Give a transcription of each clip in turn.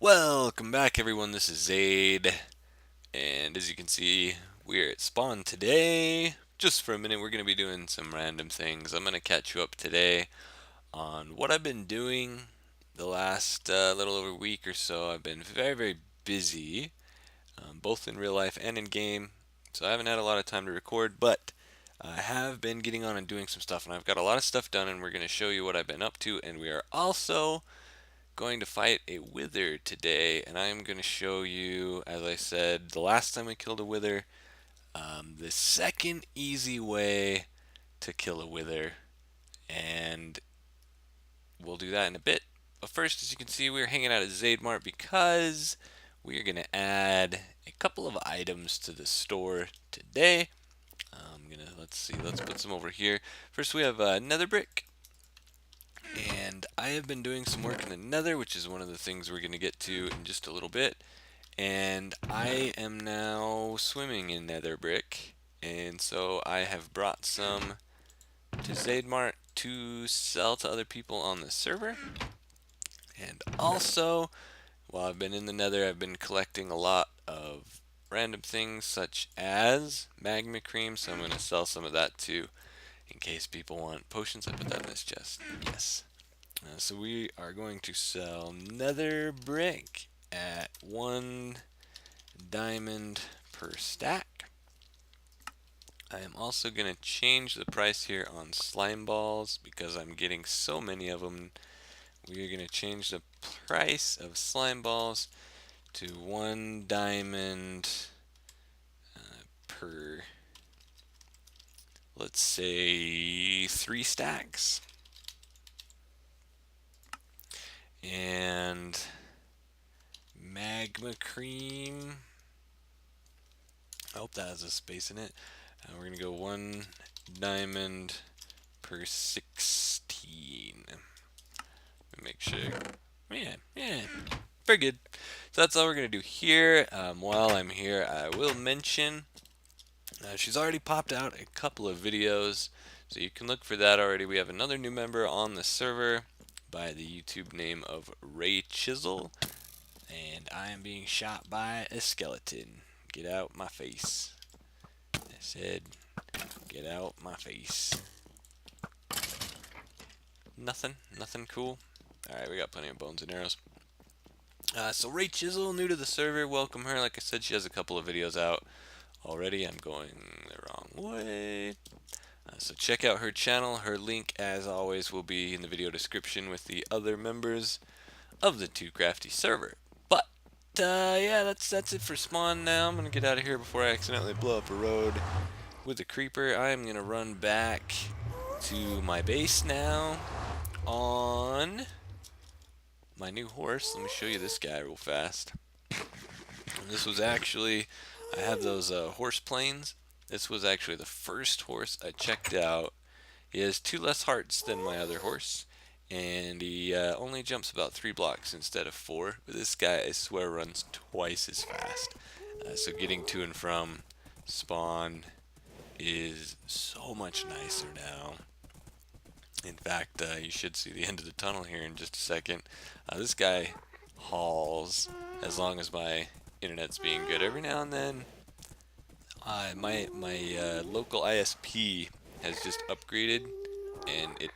Welcome back everyone, this is Zade, and as you can see, we're at spawn today. Just for a minute, we're going to be doing some random things. I'm going to catch you up today on what I've been doing the last little over a week or so. I've been very busy, both in real life and in game, so I haven't had a lot of time to record, but I have been getting on and doing some stuff, and I've got a lot of stuff done, and we're going to show you what I've been up to, and we are also going to fight a wither today, and I'm going to show you, as I said the last time we killed a wither, the second easy way to kill a wither, and we'll do that in a bit. But first, as you can see, we're hanging out at zademar because we're going to add a couple of items to the store today. Let's put some over here. First, we have nether brick. And I have been doing some work in the nether, which is one of the things we're going to get to in just a little bit. And I am now swimming in nether brick. And so I have brought some to Zademart to sell to other people on the server. And also, while I've been in the nether, I've been collecting a lot of random things such as magma cream. So I'm going to sell some of that too in case people want potions. I put that in this chest. Yes. So we are going to sell nether brick at 1 diamond per stack. I am also going to change the price here on slime balls because I'm getting so many of them. We are going to change the price of slime balls to 1 diamond per, let's say, 3 stacks. And magma cream, I hope that has a space in it. We're going to go 1 diamond per 16. Let me make sure. Yeah, very good. So that's all we're going to do here. While I'm here, I will mention she's already popped out a couple of videos, so you can look for that already. We have another new member on the server by the YouTube name of Ray Chisel, and I am being shot by a skeleton. Get out my face. I said, get out my face. Nothing cool. Alright, we got plenty of bones and arrows. So Ray Chisel, new to the server, welcome her. Like I said, she has a couple of videos out already. I'm going the wrong way. So check out her channel. Her link, as always, will be in the video description with the other members of the TooCrafty server. But yeah, that's it for spawn now. I'm gonna get out of here before I accidentally blow up a road with a creeper. I am gonna run back to my base now on my new horse. Let me show you this guy real fast. This was actually, I have those horse planes. This was actually the first horse I checked out. He has 2 less hearts than my other horse, and he only jumps about 3 blocks instead of 4. But this guy, I swear, runs twice as fast. So getting to and from spawn is so much nicer now. In fact, you should see the end of the tunnel here in just a second. This guy hauls as long as my internet's being good. Every now and then, my local ISP has just upgraded, and it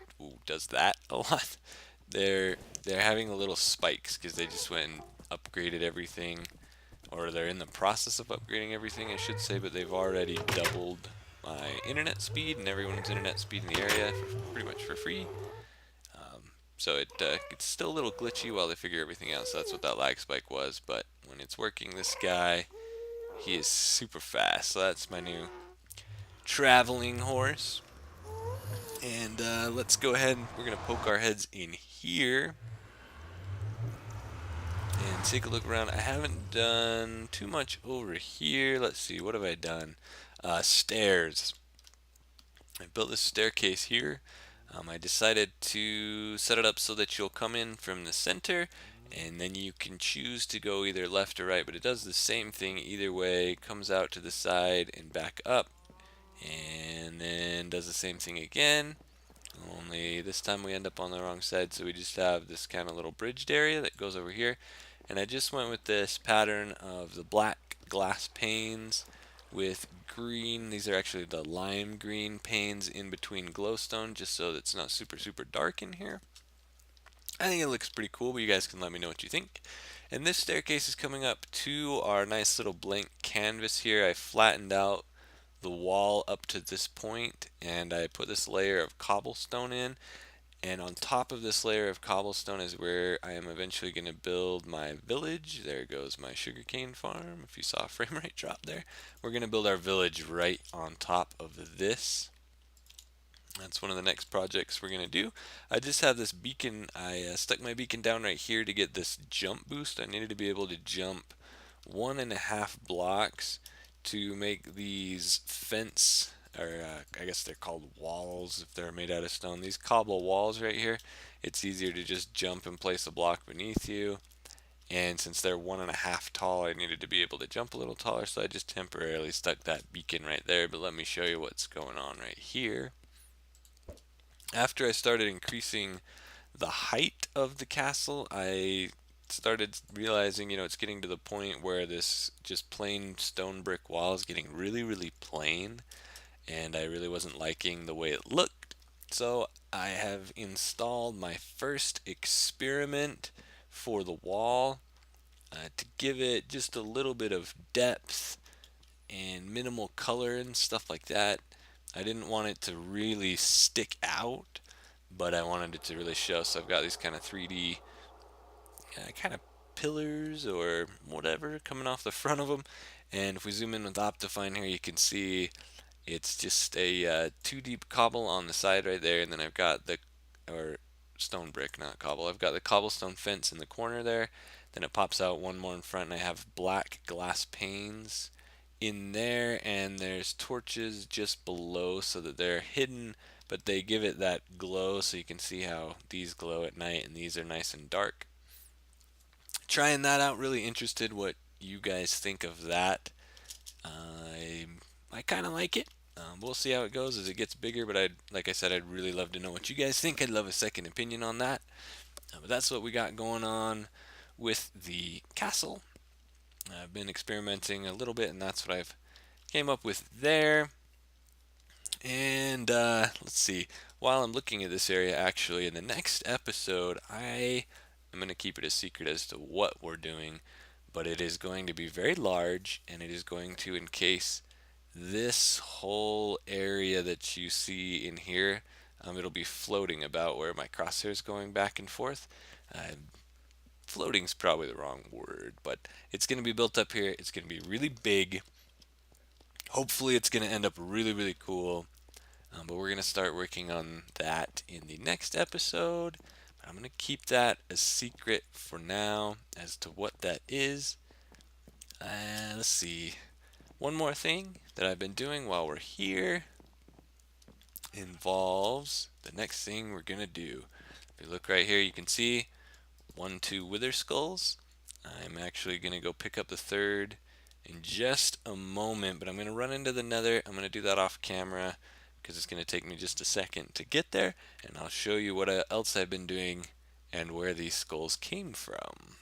does that a lot. They're having a little spikes because they just went and upgraded everything, or they're in the process of upgrading everything, I should say. But they've already doubled my internet speed and everyone's internet speed in the area pretty much for free. So it's still a little glitchy while they figure everything out. So that's what that lag spike was. But when it's working, this guy, he is super fast. So that's my new traveling horse. And let's go ahead and we're going to poke our heads in here and take a look around. I haven't done too much over here. Let's see, what have I done? Stairs. I built this staircase here. I decided to set it up so that you'll come in from the center, and then you can choose to go either left or right, but it does the same thing either way. Comes out to the side and back up, and then does the same thing again, only this time we end up on the wrong side. So we just have this kind of little bridged area that goes over here, and I just went with this pattern of the black glass panes with green. These are actually the lime green panes in between glowstone, just so that it's not super dark in here. I think it looks pretty cool, but you guys can let me know what you think. And this staircase is coming up to our nice little blank canvas here. I flattened out the wall up to this point, and I put this layer of cobblestone in, and on top of this layer of cobblestone is where I am eventually going to build my village. There goes my sugarcane farm, if you saw a frame rate drop there. We're going to build our village right on top of this. That's one of the next projects we're going to do. I just have this beacon. I stuck my beacon down right here to get this jump boost. I needed to be able to jump 1.5 blocks to make these fence, or I guess they're called walls if they're made out of stone. These cobble walls right here, it's easier to just jump and place a block beneath you. And since they're 1.5 tall, I needed to be able to jump a little taller, so I just temporarily stuck that beacon right there. But let me show you what's going on right here. After I started increasing the height of the castle, I started realizing, it's getting to the point where this just plain stone brick wall is getting really plain, and I really wasn't liking the way it looked. So I have installed my first experiment for the wall to give it just a little bit of depth and minimal color and stuff like that. I didn't want it to really stick out, but I wanted it to really show. So I've got these kind of 3D kind of pillars or whatever coming off the front of them. And if we zoom in with Optifine here, you can see it's just a 2D cobble on the side right there, and then I've got the, or stone brick, not cobble. I've got the cobblestone fence in the corner there. Then it pops out one more in front, and I have black glass panes in there, and there's torches just below so that they're hidden, but they give it that glow, so you can see how these glow at night and these are nice and dark. Trying that out, really interested what you guys think of that. I kind of like it. We'll see how it goes as it gets bigger, but like I said, I'd really love to know what you guys think. I'd love a second opinion on that. But that's what we got going on with the castle. I've been experimenting a little bit, and that's what I've came up with there. And let's see. While I'm looking at this area, actually, in the next episode, I am going to keep it a secret as to what we're doing, but it is going to be very large, and it is going to encase this whole area that you see in here. It'll be floating about where my crosshair is going back and forth. Floating's probably the wrong word, but it's going to be built up here. It's going to be really big. Hopefully it's going to end up really cool. But we're going to start working on that in the next episode. I'm going to keep that a secret for now as to what that is. Let's see. One more thing that I've been doing while we're here involves the next thing we're going to do. If you look right here, you can see 2 wither skulls. I'm actually going to go pick up the third in just a moment, but I'm going to run into the nether. I'm going to do that off camera because it's going to take me just a second to get there, and I'll show you what else I've been doing and where these skulls came from.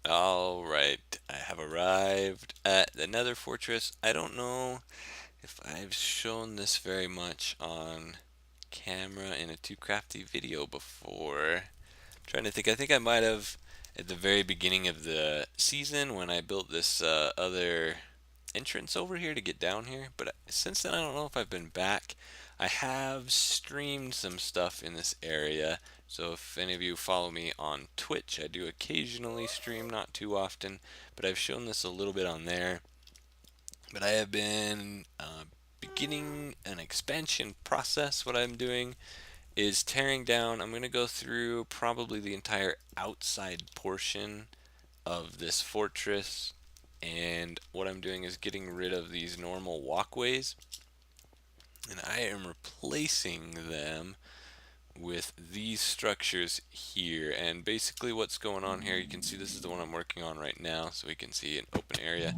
Alright, I have arrived at the nether fortress. I don't know if I've shown this very much on camera in a TooCrafty video before. I'm trying to think. I think I might have at the very beginning of the season when I built this other entrance over here to get down here, but since then I don't know if I've been back. I have streamed some stuff in this area, so if any of you follow me on Twitch, I do occasionally stream, not too often, but I've shown this a little bit on there. But I have been beginning an expansion process. What I'm doing is tearing down. I'm going to go through probably the entire outside portion of this fortress, and what I'm doing is getting rid of these normal walkways, and I am replacing them with these structures here. And basically what's going on here, you can see this is the one I'm working on right now, so we can see an open area.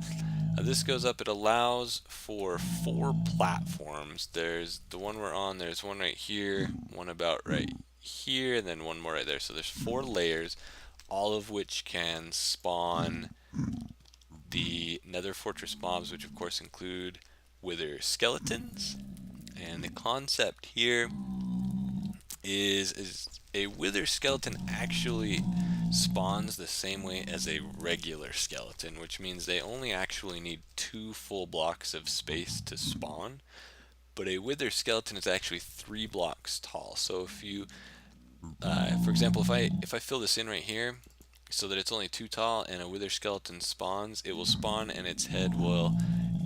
This goes up. It allows for 4 platforms. There's the one we're on, there's one right here, one about right here, and then one more right there. So there's 4 layers. all of which can spawn the Nether Fortress mobs, which of course include wither skeletons. And the concept here is a wither skeleton actually spawns the same way as a regular skeleton, which means they only actually need 2 full blocks of space to spawn. But a wither skeleton is actually 3 blocks tall. So if you, for example, if I fill this in right here, so that it's only 2 tall, and a wither skeleton spawns, it will spawn and its head will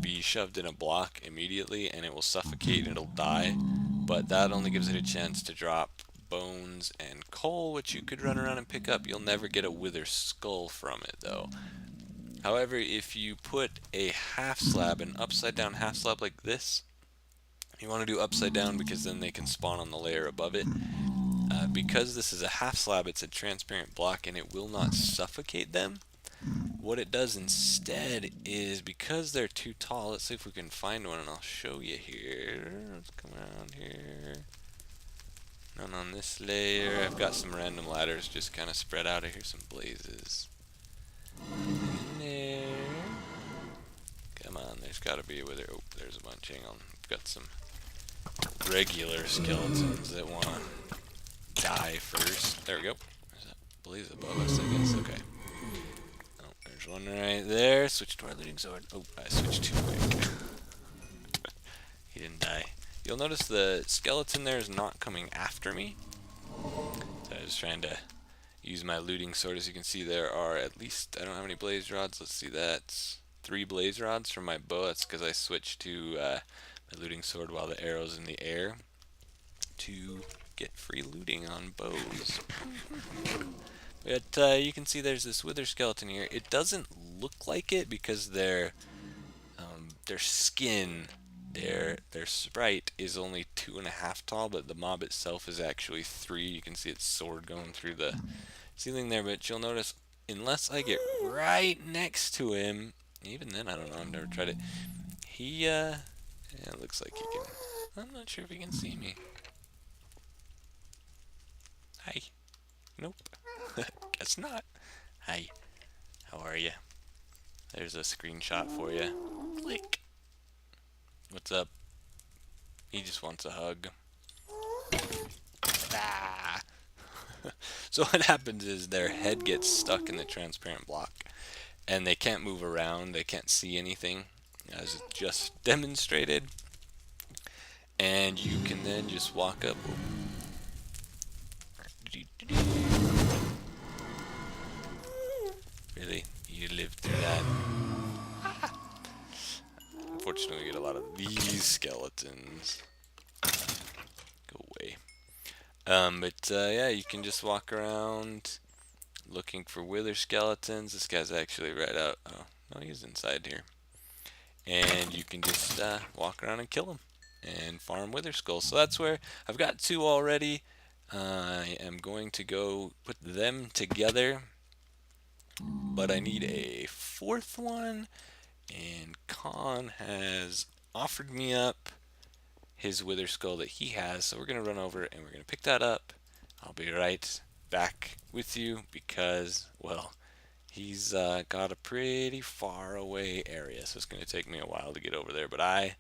be shoved in a block immediately, and it will suffocate and it'll die. But that only gives it a chance to drop bones and coal, which you could run around and pick up. You'll never get a wither skull from it though. However, if you put a half slab, an upside down half slab like this, you want to do upside down because then they can spawn on the layer above it. Because this is a half slab, it's a transparent block and it will not suffocate them. What it does instead is, because they're too tall, let's see if we can find one and I'll show you here. Let's come around here. None on this layer. I've got some random ladders just kind of spread out. I hear some blazes. In there. Come on, there's got to be a wither. Oh, there's a bunch. Hang on. I've got some regular skeletons that want to die first. There we go. There's a blaze above us, I guess. Okay. Oh, there's one right there. Switch to our looting sword. Oh, I switched too quick. He didn't die. You'll notice the skeleton there is not coming after me. So I was trying to use my looting sword. As you can see, there are at least, I don't know how many blaze rods. Let's see, that's 3 blaze rods from my bow. That's because I switched to my looting sword while the arrow's in the air to get free looting on bows. But you can see there's this wither skeleton here. It doesn't look like it because their skin, their sprite is only 2.5 tall, but the mob itself is actually 3. You can see its sword going through the ceiling there, but you'll notice unless I get right next to him, even then I don't know, I've never tried it. He yeah, it looks like he can. I'm not sure if he can see me. Hi. Nope. Guess not. Hi. How are you? There's a screenshot for you. Click. What's up? He just wants a hug. Ah. So what happens is their head gets stuck in the transparent block and they can't move around, they can't see anything, as just demonstrated. And you can then just walk up. Really? You lived through that? Unfortunately, we get a lot of these skeletons. Go away. But yeah, you can just walk around looking for wither skeletons. This guy's actually right out. Oh, no, he's inside here. And you can just walk around and kill them and farm wither skulls. So that's where I've got 2 already. I am going to go put them together, but I need a 4th one, and Khan has offered me up his wither skull that he has, so we're going to run over and we're going to pick that up. I'll be right back with you because, well, he's got a pretty far away area, so it's going to take me a while to get over there, but I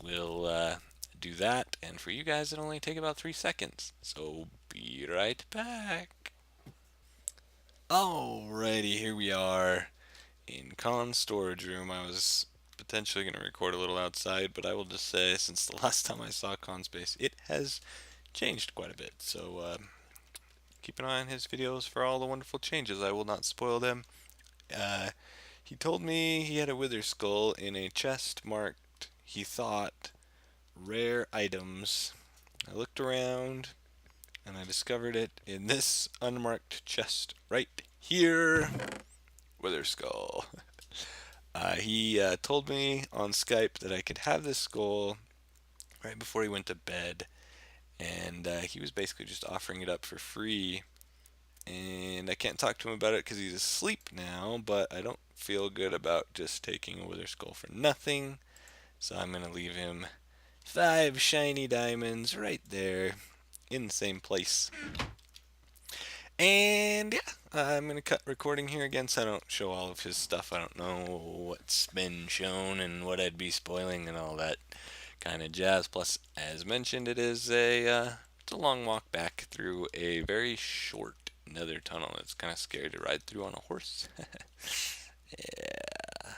will do that, and for you guys it'll only take about 3 seconds, so be right back. Alrighty, here we are in Khan's storage room. I was potentially going to record a little outside, but I will just say, since the last time I saw Khan's base, it has changed quite a bit, so keep an eye on his videos for all the wonderful changes. I will not spoil them. He told me he had a wither skull in a chest marked, he thought, rare items. I looked around and I discovered it in this unmarked chest right here. Wither skull. He told me on Skype that I could have this skull right before he went to bed, and he was basically just offering it up for free, and I can't talk to him about it because he's asleep now, but I don't feel good about just taking a wither skull for nothing, so I'm going to leave him 5 shiny diamonds right there in the same place. And yeah, I'm gonna cut recording here again so I don't show all of his stuff. I don't know what's been shown and what I'd be spoiling and all that kind of jazz. Plus, as mentioned, it's a long walk back through a very short nether tunnel. It's kind of scary to ride through on a horse. Yeah.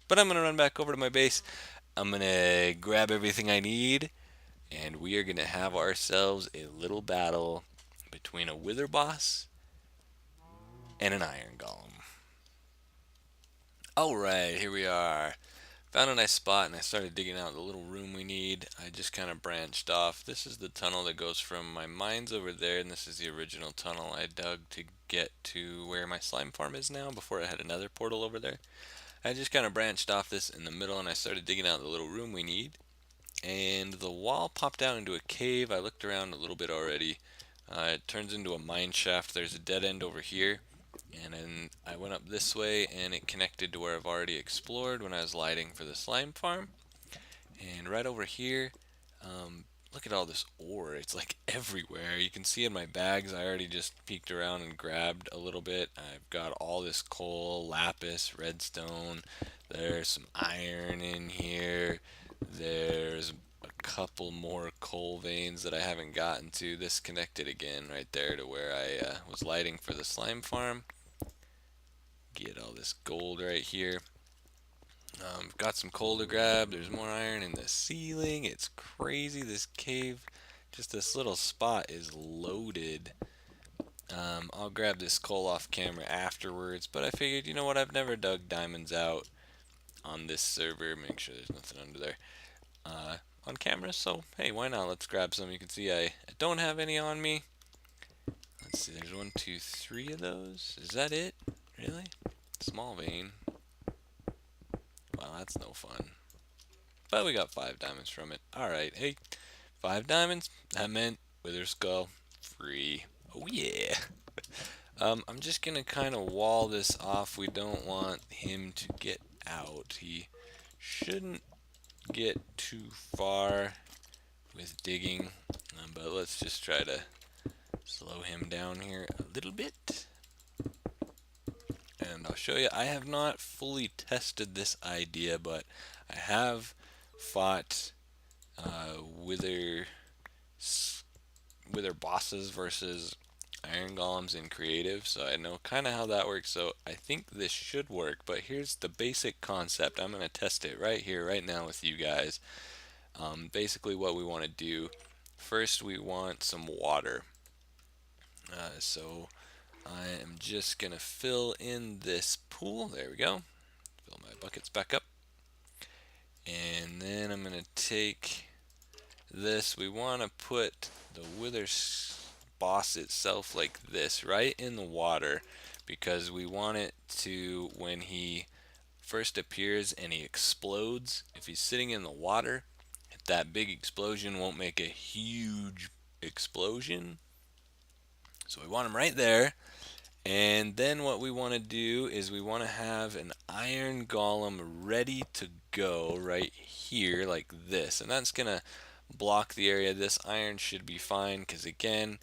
But I'm gonna run back over to my base. I'm gonna grab everything I need, and we are gonna have ourselves a little battle between a wither boss and an iron golem. Alright, here we are. Found a nice spot and I started digging out the little room we need. I just kind of branched off. This is the tunnel that goes from my mines over there, and this is the original tunnel I dug to get to where my slime farm is now before I had another portal over there. I just kind of branched off this in the middle and I started digging out the little room we need. And the wall popped out into a cave. I looked around a little bit already. It turns into a mine shaft. There's a dead end over here. And then I went up this way and it connected to where I've already explored when I was lighting for the slime farm. And right over here, look at all this ore. It's like everywhere. You can see in my bags, I already just peeked around and grabbed a little bit. I've got all this coal, lapis, redstone. There's some iron in here. There's a couple more coal veins that I haven't gotten to. This connected again right there to where I was lighting for the slime farm. Get all this gold right here. Got some coal to grab. There's more iron in the ceiling. It's crazy. This cave, just this little spot is loaded. I'll grab this coal off camera afterwards, but I figured, you know what, I've never dug diamonds out on this server. Make sure there's nothing under there on camera, so hey, why not? Let's grab some. You can see I don't have any on me. Let's see, there's 1, 2, 3 of those. Is that it? Really? Small vein. Wow, that's no fun. But we got 5 diamonds from it. Alright, hey, 5 diamonds? That meant wither skull free. Oh yeah. I'm just gonna kind of wall this off. We don't want him to get out. He shouldn't get too far with digging, but let's just try to slow him down here a little bit. And I'll show you, I have not fully tested this idea, but I have fought wither bosses versus iron golems in creative, so I know kind of how that works. So I think this should work, but here's the basic concept. I'm going to test it right here right now with you guys. Basically what we want to do, first we want some water. So I am just going to fill in this pool. There we go. Fill my buckets back up. And then I'm going to take this. We want to put the wither boss itself like this, right in the water, because we want it to, when he first appears and he explodes, if he's sitting in the water, that big explosion won't make a huge explosion. So we want him right there. And then what we want to do is we want to have an iron golem ready to go right here like this. And that's going to block the area. This iron should be fine because, again,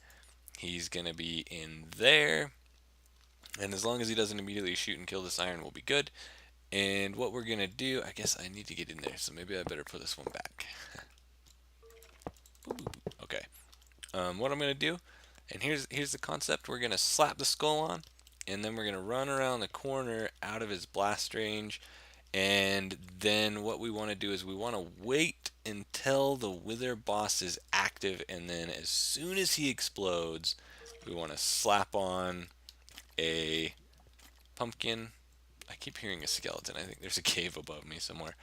he's going to be in there. And as long as he doesn't immediately shoot and kill this iron, we'll be good. And what we're going to do, I guess I need to get in there, so maybe I better put this one back. Okay. What I'm going to do, and here's the concept. We're going to slap the skull on, and then we're going to run around the corner out of his blast range. And then what we want to do is we want to wait until the wither boss is active, and then as soon as he explodes, we want to slap on a pumpkin. I keep hearing a skeleton. I think there's a cave above me somewhere.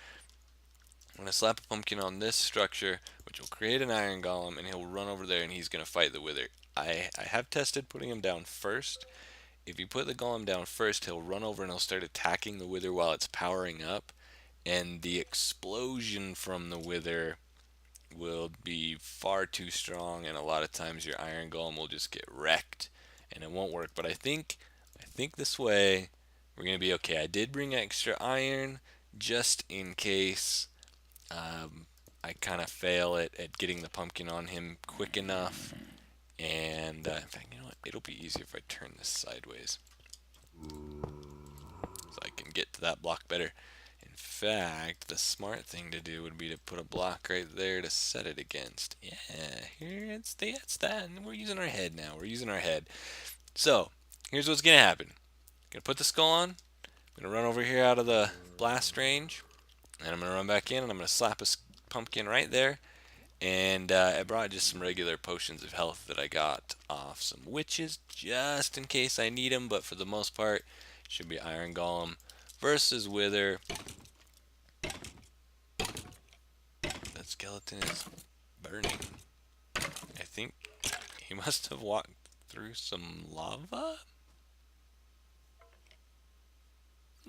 I'm going to slap a pumpkin on this structure, which will create an iron golem, and he'll run over there and he's going to fight the wither. I have tested putting him down first. If you put the golem down first, he'll run over and he'll start attacking the wither while it's powering up, and the explosion from the wither will be far too strong, and a lot of times your iron golem will just get wrecked and it won't work. But I think this way we're going to be okay. I did bring extra iron just in case I kind of fail at getting the pumpkin on him quick enough, And in fact, you know what? It'll be easier if I turn this sideways, so I can get to that block better. In fact, the smart thing to do would be to put a block right there to set it against. Yeah, here it's that. And we're using our head now. We're using our head. So, here's what's going to happen. I'm going to put the skull on. I'm going to run over here out of the blast range. And I'm going to run back in and I'm going to slap a pumpkin right there. And I brought just some regular potions of health that I got off some witches just in case I need them. But for the most part, it should be Iron Golem versus Wither. That skeleton is burning. I think he must have walked through some lava.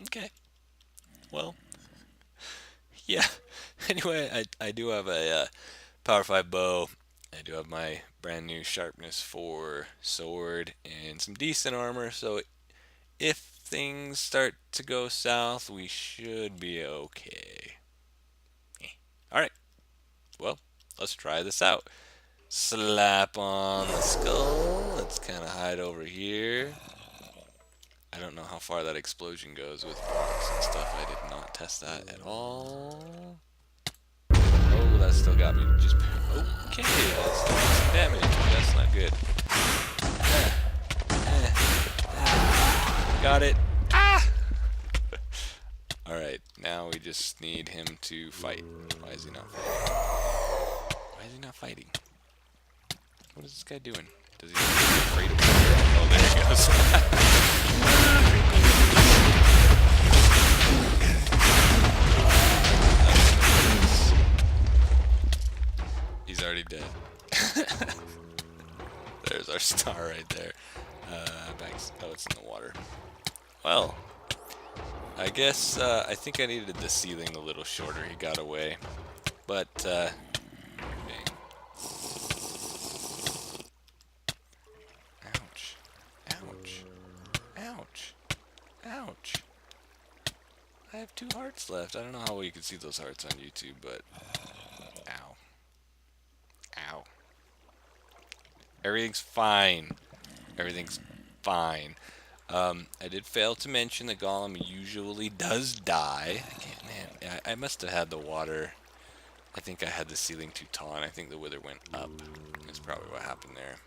Okay. Well, yeah. Anyway, I do have a Power 5 bow. I do have my brand new sharpness 4 sword and some decent armor. So if things start to go south, we should be okay. Alright. Well, let's try this out. Slap on the skull. Let's kind of hide over here. I don't know how far that explosion goes with blocks and stuff. I did not test that at all. Oh, that still got me. Just okay. That's some damage. That's not good. Got it. Ah! Alright, now we just need him to fight. Why is he not fighting? Why is he not fighting? What is this guy doing? Does he afraid of me? Oh, there he goes. He's already dead. There's our star right there. Oh, it's in the water. Well, I guess I think I needed the ceiling a little shorter. He got away. But, dang. Ouch. Ouch. Ouch. Ouch. I have 2 hearts left. I don't know how well you can see those hearts on YouTube, but... Ow. Ow. Everything's fine. Everything's fine. I did fail to mention that Golem usually does die. I must have had the water. I think I had the ceiling too tall, and I think the wither went up. That's probably what happened there.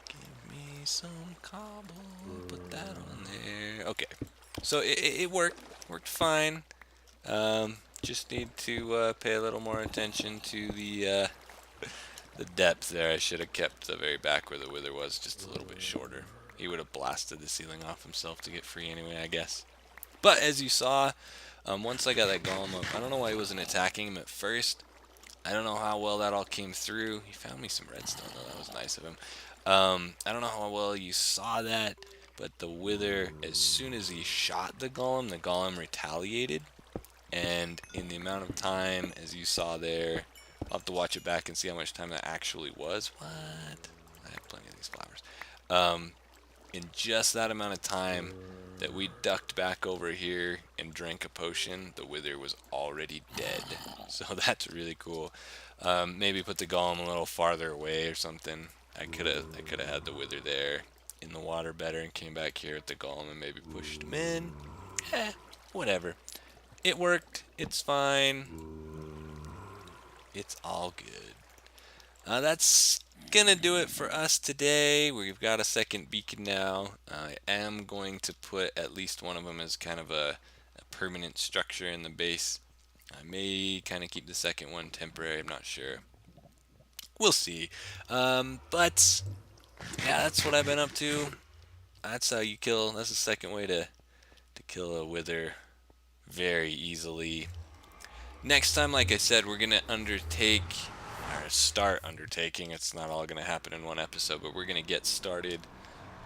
Give me some cobble. Put that on there. Okay. So it worked. Worked fine. Just need to pay a little more attention to the depth there. I should have kept the very back where the wither was just a little bit shorter. He would have blasted the ceiling off himself to get free anyway, I guess. But as you saw, once I got that golem up, I don't know why he wasn't attacking him at first. I don't know how well that all came through. He found me some redstone though, that was nice of him. I don't know how well you saw that, but the wither, as soon as he shot the golem retaliated. And in the amount of time, as you saw there, I'll have to watch it back and see how much time that actually was. What? I have plenty of these flowers. In just that amount of time that we ducked back over here and drank a potion, the wither was already dead. So that's really cool. Maybe put the golem a little farther away or something. I could have had the wither there in the water better and came back here with the golem and maybe pushed him in. Whatever. It worked. It's fine. It's all good. That's gonna do it for us today. We've got a second beacon now. I am going to put at least one of them as kind of a permanent structure in the base. I may kind of keep the second one temporary. I'm not sure. We'll see. But yeah, that's what I've been up to. That's how you kill. That's the second way to kill a wither very easily. Next time, like I said, we're gonna start undertaking. It's not all gonna happen in one episode, but we're gonna get started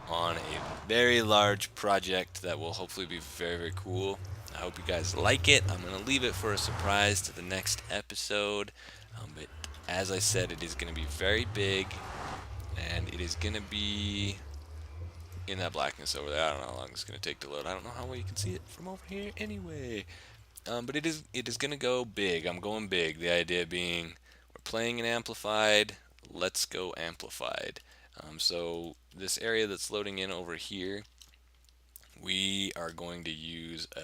on a very large project that will hopefully be very, very cool. I hope you guys like it. I'm gonna leave it for a surprise to the next episode, but as I said, it is gonna be very big, and it is gonna be in that blackness over there. I don't know how long it's gonna take to load. I don't know how well you can see it from over here anyway. But it is going to go big. I'm going big. The idea being we're playing an Amplified, let's go amplified. So this area that's loading in over here, we are going to use a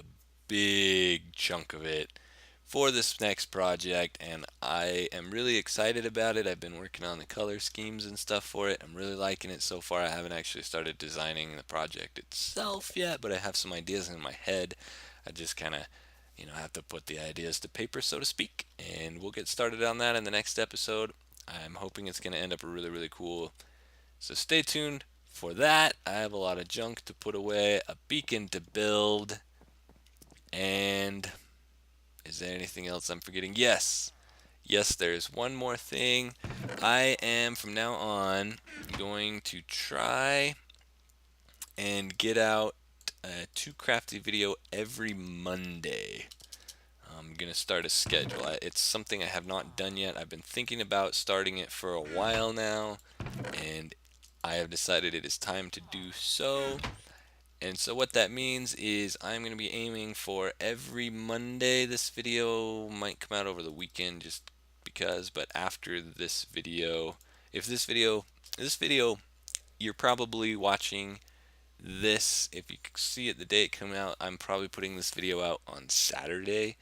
big chunk of it for this next project, and I am really excited about it. I've been working on the color schemes and stuff for it. I'm really liking it so far. I haven't actually started designing the project itself yet, but I have some ideas in my head. I just kind of have to put the ideas to paper, so to speak, and we'll get started on that in the next episode. I'm hoping it's going to end up really, really cool. So stay tuned for that. I have a lot of junk to put away, a beacon to build, and is there anything else I'm forgetting? Yes. Yes, there's one more thing. I am from now on going to try and get out a TooCrafty video every Monday. I'm going to start a schedule. It's something I have not done yet. I've been thinking about starting it for a while now, and I have decided it is time to do so. And so what that means is I'm going to be aiming for every Monday. This video might come out over the weekend just because, but after this video, if this video, you're probably watching this, if you see it the day it comes out, I'm probably putting this video out on Saturday.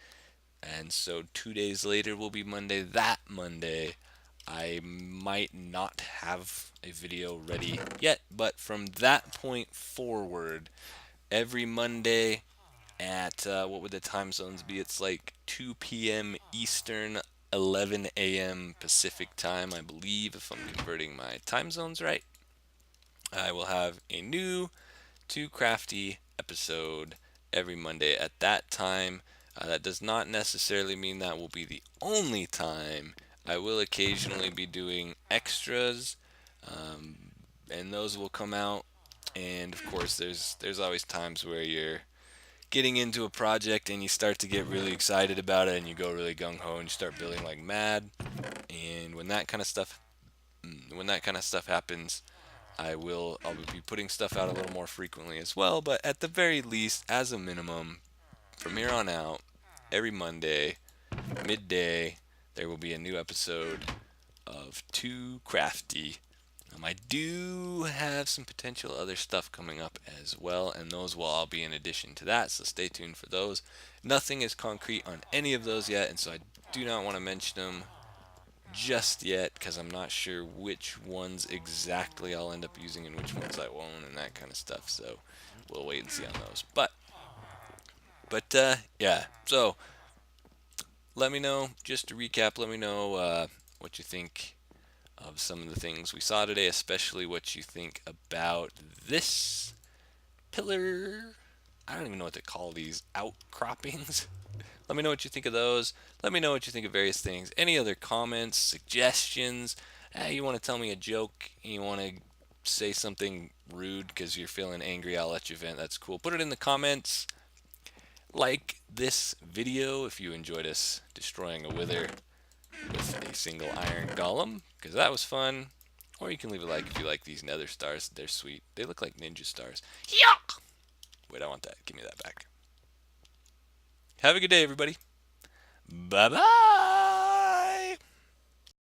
And so 2 days later will be Monday. That Monday, I might not have a video ready yet, but from that point forward, every Monday at what would the time zones be? It's like 2 p.m. Eastern, 11 a.m. Pacific time, I believe, if I'm converting my time zones right. I will have a new TooCrafty episode every Monday at that time. That does not necessarily mean that will be the only time. I will occasionally be doing extras, and those will come out. And of course, there's always times where you're getting into a project and you start to get really excited about it, and you go really gung ho and you start building like mad. And when that kind of stuff happens, I'll be putting stuff out a little more frequently as well. But at the very least, as a minimum, from here on out, every Monday, midday, there will be a new episode of TooCrafty. I do have some potential other stuff coming up as well, and those will all be in addition to that, so stay tuned for those. Nothing is concrete on any of those yet, and so I do not want to mention them just yet because I'm not sure which ones exactly I'll end up using and which ones I won't and that kind of stuff, so we'll wait and see on those. But yeah, so let me know, just to recap, let me know what you think of some of the things we saw today, especially what you think about this pillar. I don't even know what to call these outcroppings. Let me know what you think of those. Let me know what you think of various things. Any other comments, suggestions? You want to tell me a joke? You want to say something rude because you're feeling angry? I'll let you vent. That's cool. Put it in the comments. Like this video if you enjoyed us destroying a wither with a single iron golem, because that was fun. Or you can leave a like if you like these nether stars. They're sweet. They look like ninja stars. Yuck! Wait, I want that. Give me that back. Have a good day, everybody. Bye-bye!